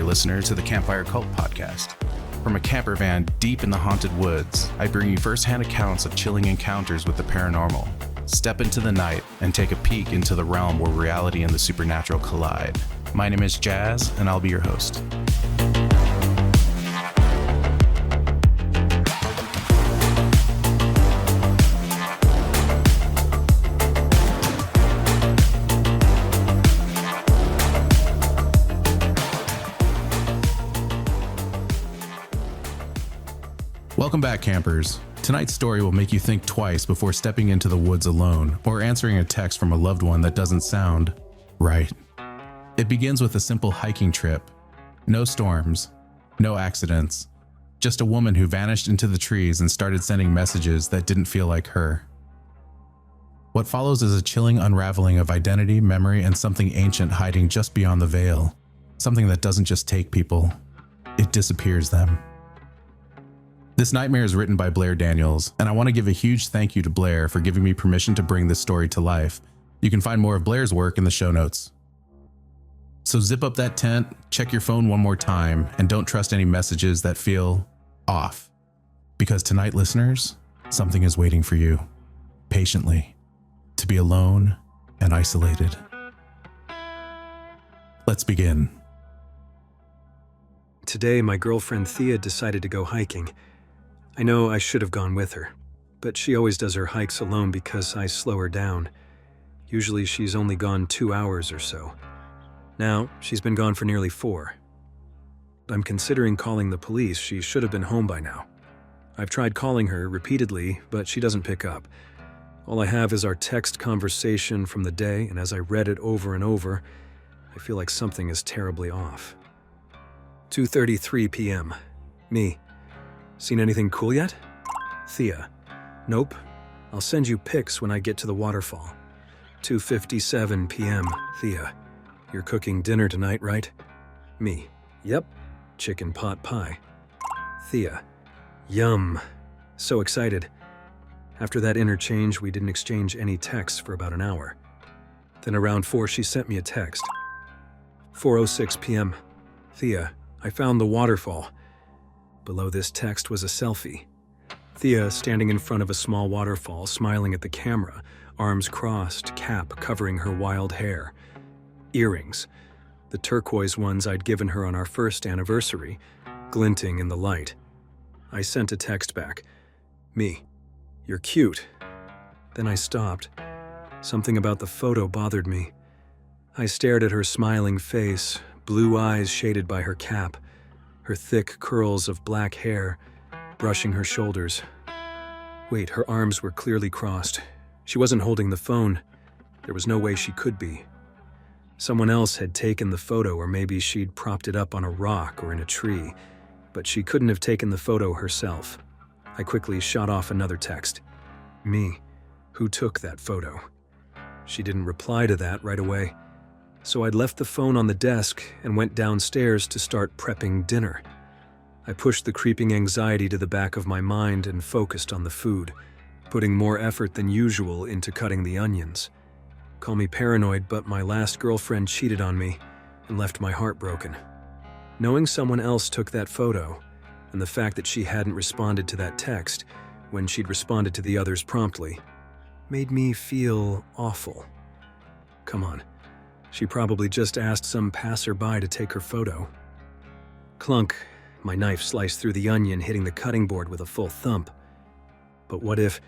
listener to the Campfire Cult podcast. From a camper van deep in the haunted woods, I bring you first-hand accounts of chilling encounters with the paranormal. Step into the night and take a peek into the realm where reality and the supernatural collide. My name is Jazz, and I'll be your host. Welcome back, campers. Tonight's story will make you think twice before stepping into the woods alone or answering a text from a loved one that doesn't sound right. It begins with a simple hiking trip. No storms, no accidents, just a woman who vanished into the trees and started sending messages that didn't feel like her. What follows is a chilling unraveling of identity, memory, and something ancient hiding just beyond the veil. Something that doesn't just take people, it disappears them. This nightmare is written by Blair Daniels, and I want to give a huge thank you to Blair for giving me permission to bring this story to life. You can find more of Blair's work in the show notes. So zip up that tent, check your phone one more time, and don't trust any messages that feel off. Because tonight, listeners, something is waiting for you, patiently, to be alone and isolated. Let's begin. Today, my girlfriend Thea decided to go hiking. I know I should have gone with her, but she always does her hikes alone because I slow her down. Usually she's only gone 2 hours or so. Now, she's been gone for nearly 4. I'm considering calling the police. She should have been home by now. I've tried calling her repeatedly, but she doesn't pick up. All I have is our text conversation from the day, and as I read it over and over, I feel like something is terribly off. 2:33 p.m. Me. Seen anything cool yet? Thea. Nope. I'll send you pics when I get to the waterfall. 2:57 p.m. Thea. You're cooking dinner tonight, right? Me. Yep. Chicken pot pie. Thea. Yum. So excited. After that interchange, we didn't exchange any texts for about an hour. Then around 4, she sent me a text. 4:06 p.m. Thea. I found the waterfall. Below this text was a selfie. Thea standing in front of a small waterfall, smiling at the camera, arms crossed, cap covering her wild hair. Earrings, the turquoise ones I'd given her on our first anniversary, glinting in the light. I sent a text back. Me. You're cute. Then I stopped. Something about the photo bothered me. I stared at her smiling face, blue eyes shaded by her cap, her thick curls of black hair brushing her shoulders. Wait, her arms were clearly crossed. She wasn't holding the phone. There was no way she could be. Someone else had taken the photo, or maybe she'd propped it up on a rock or in a tree, but she couldn't have taken the photo herself. I quickly shot off another text. Me. Who took that photo? She didn't reply to that right away. So I'd left the phone on the desk and went downstairs to start prepping dinner. I pushed the creeping anxiety to the back of my mind and focused on the food, putting more effort than usual into cutting the onions. Call me paranoid, but my last girlfriend cheated on me and left my heart broken. Knowing someone else took that photo, and the fact that she hadn't responded to that text when she'd responded to the others promptly, made me feel awful. Come on. She probably just asked some passerby to take her photo. Clunk, my knife sliced through the onion, hitting the cutting board with a full thump. But what if,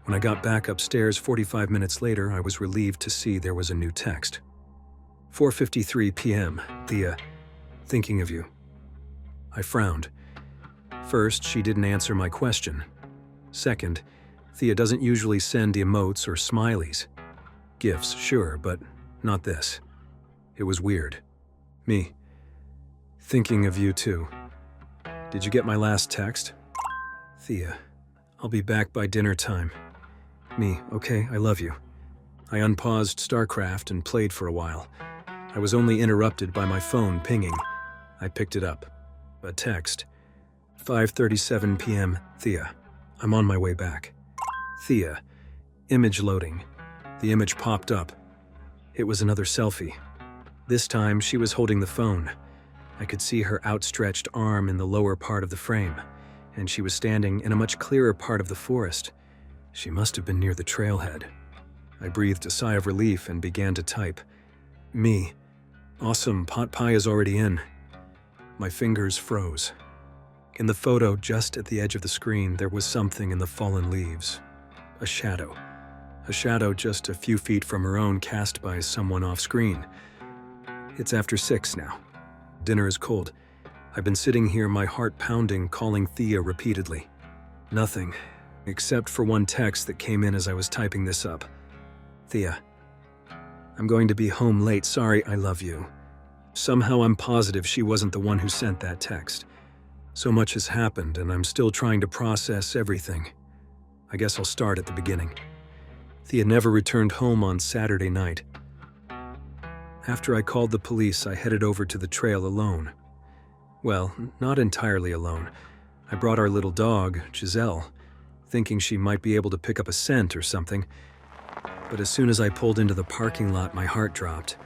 when I got back upstairs 45 minutes later, I was relieved to see there was a new text. 4:53 p.m. Thea. Thinking of you. I frowned. First, she didn't answer my question. Second, Thea doesn't usually send emotes or smileys. Gifts, sure, but not this. It was weird. Me. Thinking of you too. Did you get my last text? Thea. I'll be back by dinner time. Me. Okay, I love you. I unpaused StarCraft and played for a while. I was only interrupted by my phone pinging. I picked it up. A text. 5:37 p.m. Thea. I'm on my way back. Thea. Image loading. The image popped up. It was another selfie. This time, she was holding the phone. I could see her outstretched arm in the lower part of the frame, and she was standing in a much clearer part of the forest. She must have been near the trailhead. I breathed a sigh of relief and began to type. Me. Awesome, pot pie is already in. My fingers froze. In the photo, just at the edge of the screen, there was something in the fallen leaves. A shadow. A shadow just a few feet from her own, cast by someone off screen. It's after 6 now. Dinner is cold. I've been sitting here, my heart pounding, calling Thea repeatedly. Nothing, except for one text that came in as I was typing this up. Thea, I'm going to be home late. Sorry, I love you. Somehow I'm positive she wasn't the one who sent that text. So much has happened, and I'm still trying to process everything. I guess I'll start at the beginning. Thea never returned home on Saturday night. After I called the police, I headed over to the trail alone. Well, not entirely alone. I brought our little dog, Giselle, thinking she might be able to pick up a scent or something. But as soon as I pulled into the parking lot, my heart dropped.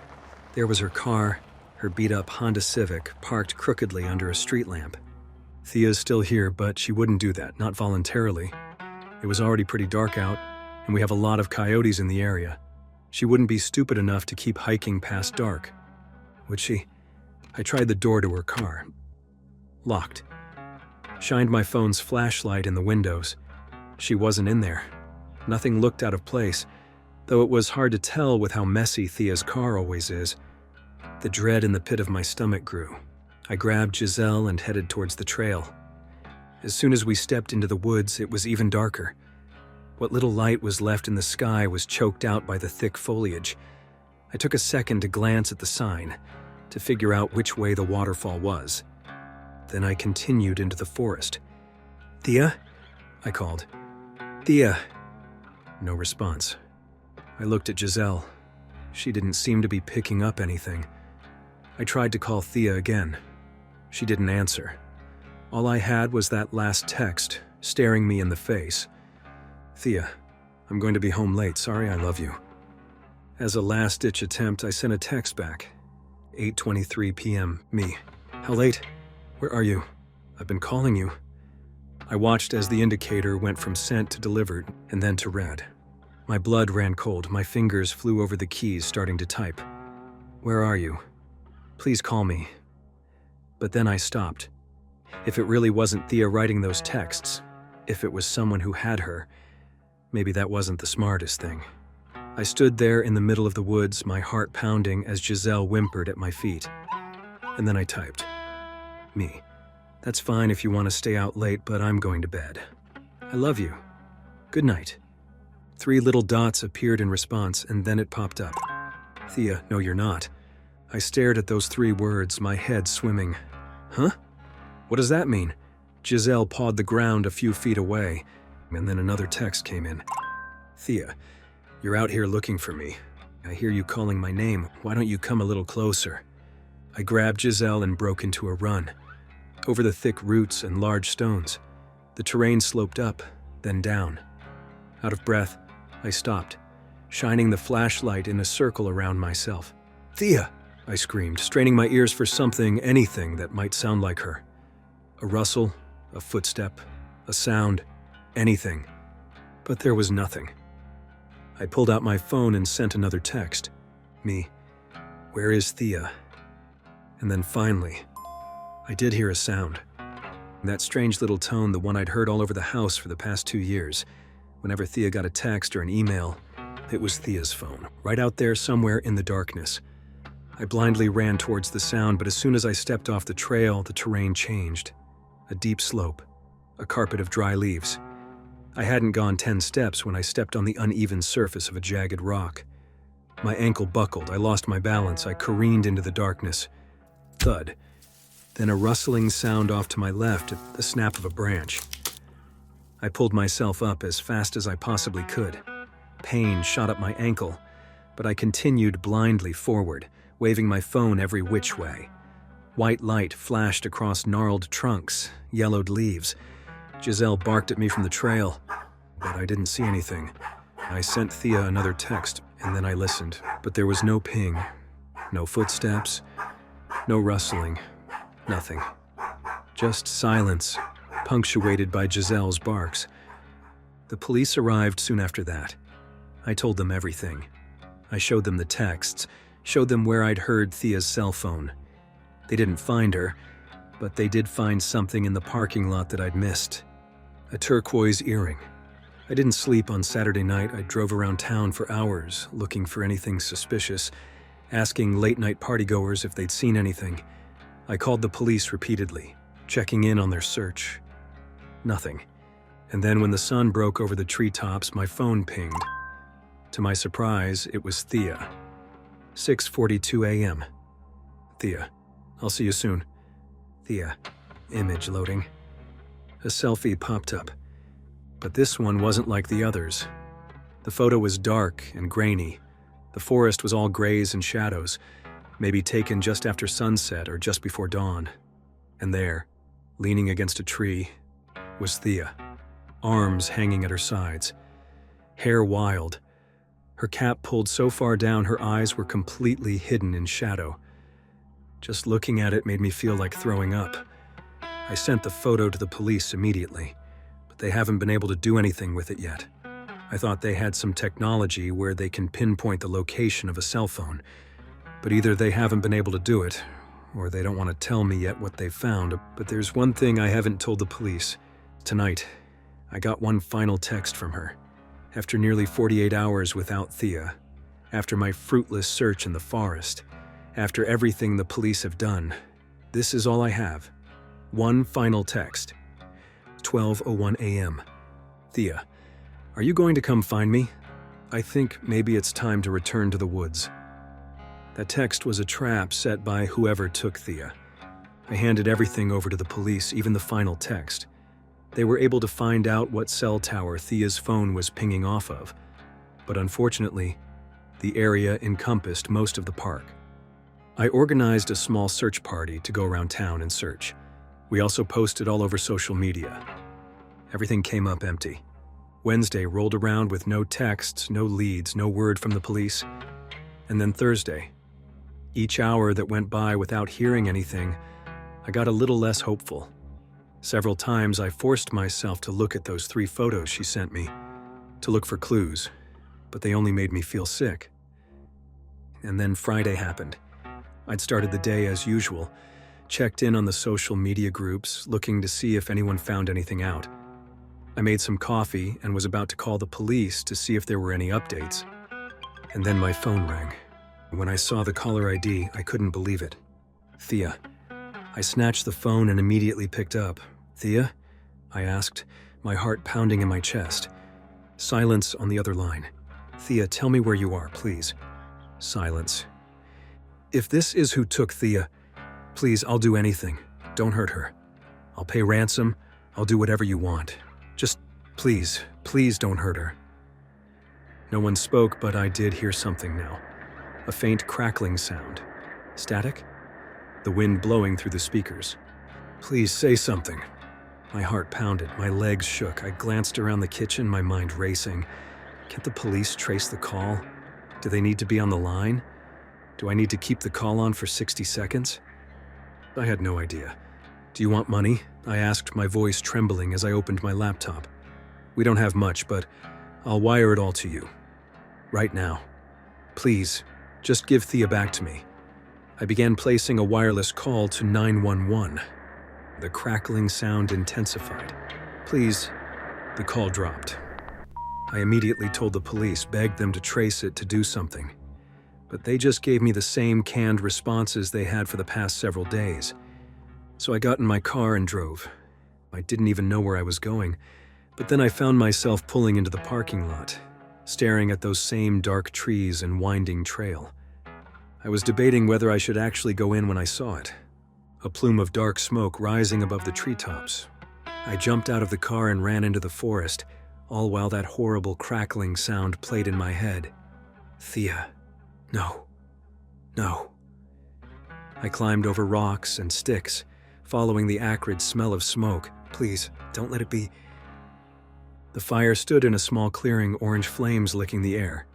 There was her car, her beat-up Honda Civic, parked crookedly under a street lamp. Thea's still here, but she wouldn't do that, not voluntarily. It was already pretty dark out, and we have a lot of coyotes in the area. She wouldn't be stupid enough to keep hiking past dark. Would she? I tried the door to her car. Locked. Shined my phone's flashlight in the windows. She wasn't in there. Nothing looked out of place, though it was hard to tell with how messy Thea's car always is. The dread in the pit of my stomach grew. I grabbed Giselle and headed towards the trail. As soon as we stepped into the woods, it was even darker. What little light was left in the sky was choked out by the thick foliage. I took a second to glance at the sign, to figure out which way the waterfall was. Then I continued into the forest. Thea? I called. Thea. No response. I looked at Giselle. She didn't seem to be picking up anything. I tried to call Thea again. She didn't answer. All I had was that last text, staring me in the face. Thea, I'm going to be home late. Sorry, I love you. As a last-ditch attempt, I sent a text back. 8:23 p.m. Me. How late? Where are you? I've been calling you. I watched as the indicator went from sent to delivered, and then to read. My blood ran cold. My fingers flew over the keys, starting to type. Where are you? Please call me. But then I stopped. If it really wasn't Thea writing those texts, if it was someone who had her, maybe that wasn't the smartest thing. I stood there in the middle of the woods, my heart pounding as Giselle whimpered at my feet. And then I typed. Me. That's fine if you want to stay out late, but I'm going to bed. I love you. Good night. 3 little dots appeared in response, and then it popped up. Thea, no you're not. I stared at those 3 words, my head swimming. Huh? What does that mean? Giselle pawed the ground a few feet away, and then another text came in. Thea, you're out here looking for me. I hear you calling my name. Why don't you come a little closer? I grabbed Giselle and broke into a run. Over the thick roots and large stones. The terrain sloped up, then down. Out of breath, I stopped, shining the flashlight in a circle around myself. Thea! I screamed, straining my ears for something, anything that might sound like her. A rustle, a footstep, a sound, anything. But there was nothing. I pulled out my phone and sent another text. Me. Where is Thea? And then finally, I did hear a sound. That strange little tone, the one I'd heard all over the house for the past 2 years. Whenever Thea got a text or an email, it was Thea's phone, right out there somewhere in the darkness. I blindly ran towards the sound, but as soon as I stepped off the trail, the terrain changed. A deep slope, a carpet of dry leaves. I hadn't gone 10 steps when I stepped on the uneven surface of a jagged rock. My ankle buckled, I lost my balance, I careened into the darkness. Thud. Then a rustling sound off to my left, the snap of a branch. I pulled myself up as fast as I possibly could. Pain shot up my ankle, but I continued blindly forward, waving my phone every which way. White light flashed across gnarled trunks, yellowed leaves. Giselle barked at me from the trail, but I didn't see anything. I sent Thea another text, and then I listened, but there was no ping, no footsteps, no rustling, Nothing. Just silence, punctuated by Giselle's barks. The police arrived soon after that. I told them everything. I showed them the texts, showed them where I'd heard Thea's cell phone. They didn't find her, but they did find something in the parking lot that I'd missed. A turquoise earring. I didn't sleep on Saturday night. I drove around town for hours, looking for anything suspicious, asking late-night partygoers if they'd seen anything. I called the police repeatedly, checking in on their search. Nothing. And then when the sun broke over the treetops, my phone pinged. To my surprise, it was Thea. 6:42 a.m. Thea, I'll see you soon. Thea, image loading. A selfie popped up. But this one wasn't like the others. The photo was dark and grainy. The forest was all grays and shadows, maybe taken just after sunset or just before dawn. And there, leaning against a tree, was Thea, arms hanging at her sides, hair wild. Her cap pulled so far down her eyes were completely hidden in shadow. Just looking at it made me feel like throwing up. I sent the photo to the police immediately, but they haven't been able to do anything with it yet. I thought they had some technology where they can pinpoint the location of a cell phone, but either they haven't been able to do it, or they don't want to tell me yet what they've found. But there's one thing I haven't told the police. Tonight, I got one final text from her. After nearly 48 hours without Thea, after my fruitless search in the forest, after everything the police have done, this is all I have. One final text. 12:01 a.m. Thea, are you going to come find me? I think maybe it's time to return to the woods. That text was a trap set by whoever took Thea. I handed everything over to the police, even the final text. They were able to find out what cell tower Thea's phone was pinging off of, but unfortunately, the area encompassed most of the park. I organized a small search party to go around town and search. We also posted all over social media. Everything came up empty. Wednesday rolled around with no texts, no leads, no word from the police. And then Thursday. Each hour that went by without hearing anything, I got a little less hopeful. Several times I forced myself to look at those 3 photos she sent me, to look for clues, but they only made me feel sick. And then Friday happened. I'd started the day as usual, checked in on the social media groups, looking to see if anyone found anything out. I made some coffee and was about to call the police to see if there were any updates. And then my phone rang. When I saw the caller ID, I couldn't believe it. Thea. I snatched the phone and immediately picked up. Thea? I asked, my heart pounding in my chest. Silence on the other line. Thea, tell me where you are, please. Silence. If this is who took Thea, please, I'll do anything. Don't hurt her. I'll pay ransom. I'll do whatever you want. Just, please, please don't hurt her. No one spoke, but I did hear something now. A faint crackling sound. Static? The wind blowing through the speakers. Please say something. My heart pounded, my legs shook. I glanced around the kitchen, my mind racing. Can't the police trace the call? Do they need to be on the line? Do I need to keep the call on for 60 seconds? I had no idea. Do you want money? I asked, my voice trembling as I opened my laptop. We don't have much, but I'll wire it all to you. Right now. Please, just give Thea back to me. I began placing a wireless call to 911. The crackling sound intensified. Please, the call dropped. I immediately told the police, begged them to trace it, to do something. But they just gave me the same canned responses they had for the past several days. So I got in my car and drove. I didn't even know where I was going, but then I found myself pulling into the parking lot, staring at those same dark trees and winding trail. I was debating whether I should actually go in when I saw it. A plume of dark smoke rising above the treetops. I jumped out of the car and ran into the forest, all while that horrible crackling sound played in my head. Thea. No. No. I climbed over rocks and sticks, following the acrid smell of smoke. Please, don't let it be. The fire stood in a small clearing, orange flames licking the air,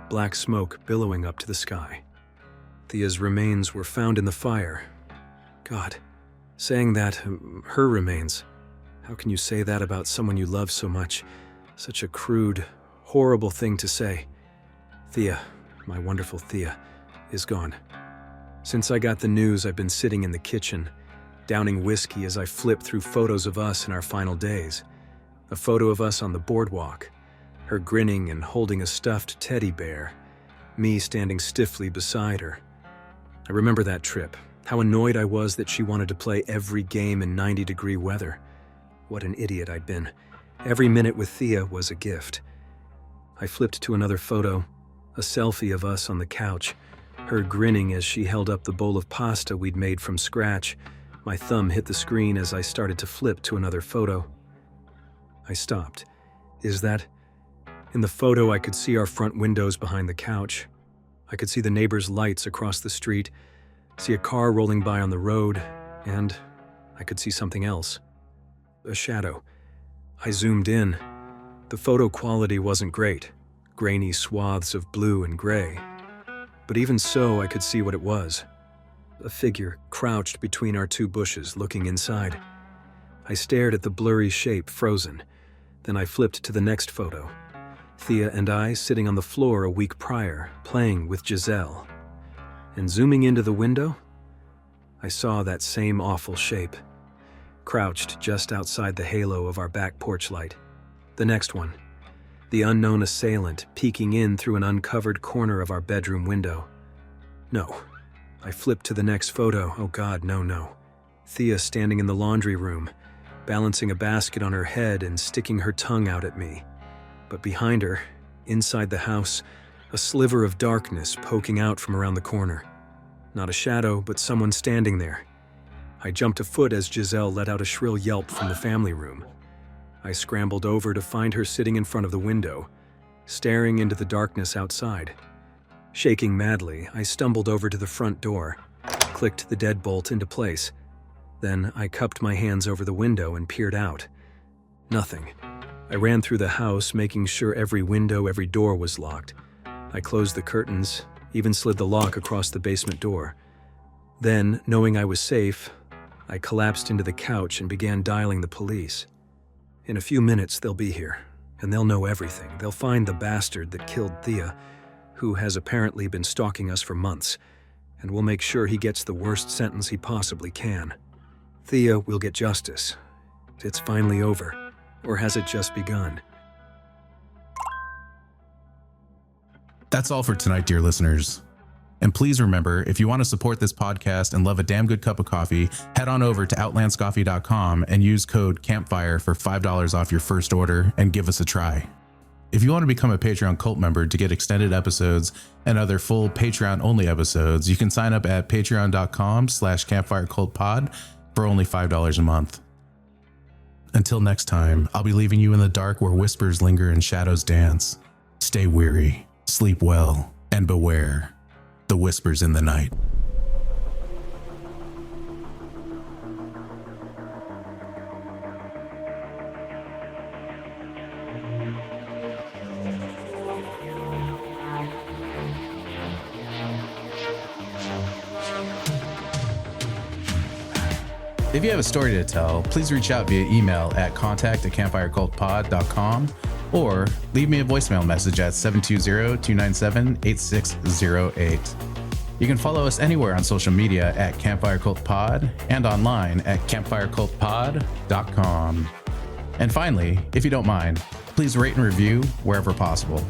black smoke billowing up to the sky. Thea's remains were found in the fire. God, saying that her remains. How can you say that about someone you love so much? Such a crude, horrible thing to say. Thea, my wonderful Thea, is gone. Since I got the news, I've been sitting in the kitchen, downing whiskey as I flip through photos of us in our final days. A photo of us on the boardwalk, her grinning and holding a stuffed teddy bear, me standing stiffly beside her. I remember that trip, how annoyed I was that she wanted to play every game in 90-degree weather. What an idiot I'd been. Every minute with Thea was a gift. I flipped to another photo, a selfie of us on the couch, her grinning as she held up the bowl of pasta we'd made from scratch. My thumb hit the screen as I started to flip to another photo. I stopped. Is that... In the photo, I could see our front windows behind the couch. I could see the neighbors' lights across the street, see a car rolling by on the road, and I could see something else. A shadow. I zoomed in. The photo quality wasn't great, grainy swaths of blue and gray. But even so, I could see what it was. A figure crouched between our two bushes, looking inside. I stared at the blurry shape, frozen. Then I flipped to the next photo. Thea and I sitting on the floor a week prior, playing with Giselle. And zooming into the window, I saw that same awful shape, crouched just outside the halo of our back porch light. The next one, the unknown assailant peeking in through an uncovered corner of our bedroom window. No. I flipped to the next photo. Oh God, no. Thea standing in the laundry room, balancing a basket on her head and sticking her tongue out at me. But behind her, inside the house, a sliver of darkness poking out from around the corner. Not a shadow, but someone standing there. I jumped a foot as Giselle let out a shrill yelp from the family room. I scrambled over to find her sitting in front of the window, staring into the darkness outside. Shaking madly, I stumbled over to the front door, clicked the deadbolt into place. Then I cupped my hands over the window and peered out. Nothing. I ran through the house, making sure every window, every door was locked. I closed the curtains, even slid the lock across the basement door. Then, knowing I was safe, I collapsed into the couch and began dialing the police. In a few minutes, they'll be here, and they'll know everything. They'll find the bastard that killed Thea, who has apparently been stalking us for months, and we'll make sure he gets the worst sentence he possibly can. Thea will get justice. It's finally over. Or has it just begun? That's all for tonight, dear listeners. And please remember, if you want to support this podcast and love a damn good cup of coffee, head on over to outlandscoffee.com and use code CAMPFIRE for $5 off your first order and give us a try. If you want to become a Patreon cult member to get extended episodes and other full Patreon-only episodes, you can sign up at patreon.com/campfirecultpod for only $5 a month. Until next time, I'll be leaving you in the dark where whispers linger and shadows dance. Stay weary, sleep well, and beware the whispers in the night. If you have a story to tell, please reach out via email at contact@campfirecultpod.com or leave me a voicemail message at 720-297-8608. You can follow us anywhere on social media at Campfire Cult Pod and online at campfirecultpod.com. And finally, if you don't mind, please rate and review wherever possible.